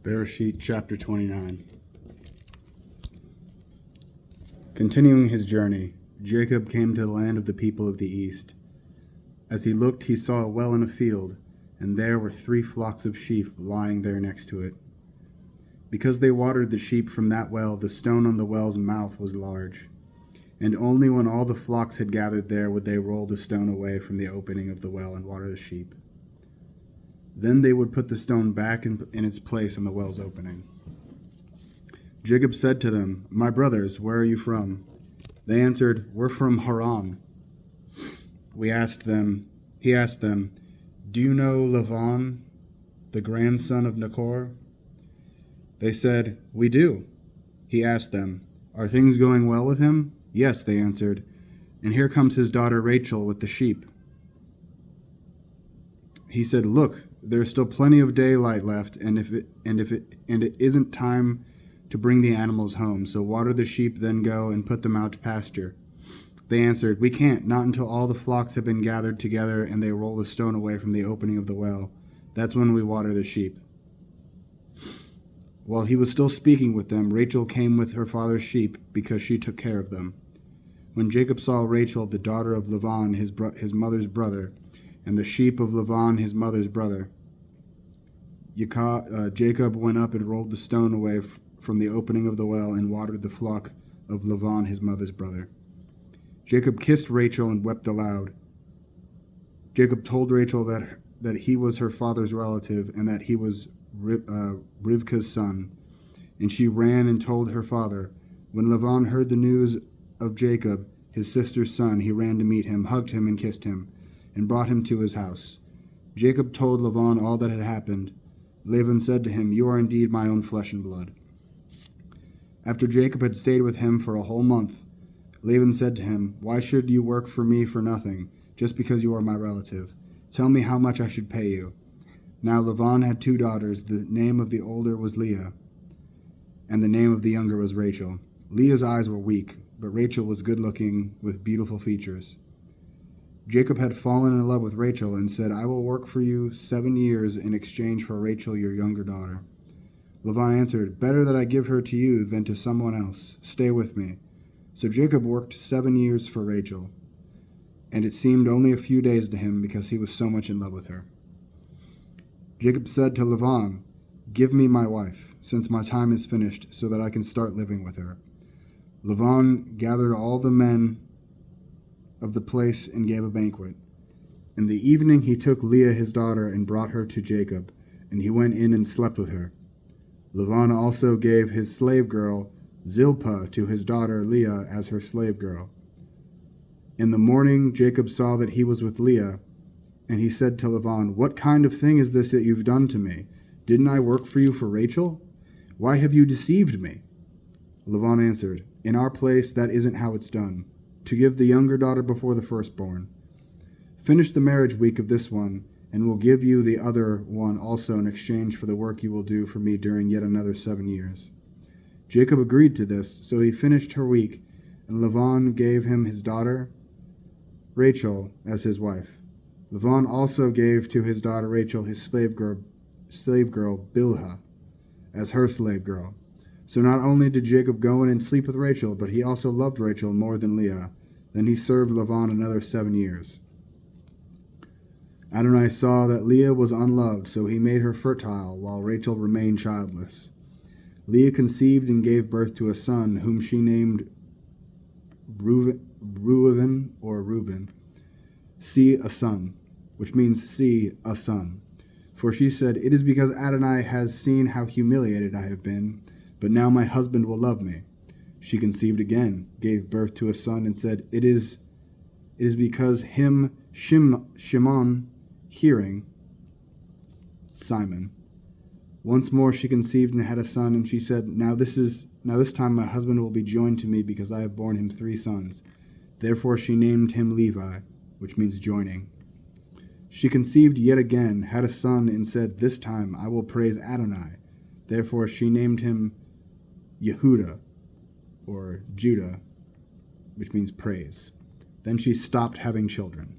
Bereshit chapter 29. Continuing his journey, Jacob came to the land of the people of the east. As he looked, he saw a well in a field, and there were 3 flocks of sheep lying there next to it. Because they watered the sheep from that well, the stone on the well's mouth was large, and only when all the flocks had gathered there would they roll the stone away from the opening of the well and water the sheep. Then they would put the stone back in its place on the well's opening. Jacob said to them, "My brothers, where are you from?" They answered, "We're from Haran." He asked them, "Do you know Lavan, the grandson of Nahor?" They said, "We do." He asked them, "Are things going well with him?" "Yes," they answered, "and here comes his daughter Rachel with the sheep." He said, "Look, there's still plenty of daylight left, and it isn't time to bring the animals home, so water the sheep, then go and put them out to pasture." They answered, "We can't, not until all the flocks have been gathered together and they roll the stone away from the opening of the well. That's when we water the sheep." While he was still speaking with them, Rachel came with her father's sheep because she took care of them. When Jacob saw Rachel, the daughter of Lavan, his mother's brother, and the sheep of Lavan, his mother's brother, Jacob went up and rolled the stone away from the opening of the well and watered the flock of Lavan, his mother's brother. Jacob kissed Rachel and wept aloud. Jacob told Rachel that he was her father's relative and that he was Rivka's son. And she ran and told her father. When Lavan heard the news of Jacob, his sister's son, he ran to meet him, hugged him and kissed him, and brought him to his house. Jacob told Lavan all that had happened. Laban said to him, "You are indeed my own flesh and blood." After Jacob had stayed with him for a whole month, Laban said to him, "Why should you work for me for nothing, just because you are my relative? Tell me how much I should pay you." Now Laban had 2 daughters. The name of the older was Leah, and the name of the younger was Rachel. Leah's eyes were weak, but Rachel was good-looking with beautiful features. Jacob had fallen in love with Rachel and said, "I will work for you 7 years in exchange for Rachel, your younger daughter." Laban answered, "Better that I give her to you than to someone else. Stay with me." So Jacob worked 7 years for Rachel, and it seemed only a few days to him because he was so much in love with her. Jacob said to Laban, "Give me my wife, since my time is finished, so that I can start living with her." Laban gathered all the men of the place and gave a banquet. In the evening he took Leah his daughter and brought her to Jacob, and he went in and slept with her. Laban also gave his slave girl Zilpah to his daughter Leah as her slave girl. In the morning Jacob saw that he was with Leah, and he said to Laban, "What kind of thing is this that you've done to me? Didn't I work for you for Rachel? Why have you deceived me?" Laban answered, "In our place that isn't how it's done, to give the younger daughter before the firstborn. Finish the marriage week of this one, and we'll give you the other one also in exchange for the work you will do for me during yet another 7 years." Jacob agreed to this, so he finished her week, and Laban gave him his daughter Rachel as his wife. Laban also gave to his daughter Rachel his slave girl Bilhah as her slave girl. So not only did Jacob go in and sleep with Rachel, but he also loved Rachel more than Leah. Then he served Laban another 7 years. Adonai saw that Leah was unloved, so he made her fertile, while Rachel remained childless. Leah conceived and gave birth to a son, whom she named Reuben, see a son, which means see a son. For she said, "It is because Adonai has seen how humiliated I have been, but now my husband will love me." She conceived again, gave birth to a son, and said, It is because him Shimon hearing Simon. Once more she conceived and had a son, and she said, Now this time my husband will be joined to me, because I have borne him 3 sons. Therefore she named him Levi, which means joining. She conceived yet again, had a son, and said, This time I will praise Adonai. Therefore she named him Yehuda, or Judah, which means praise. Then she stopped having children.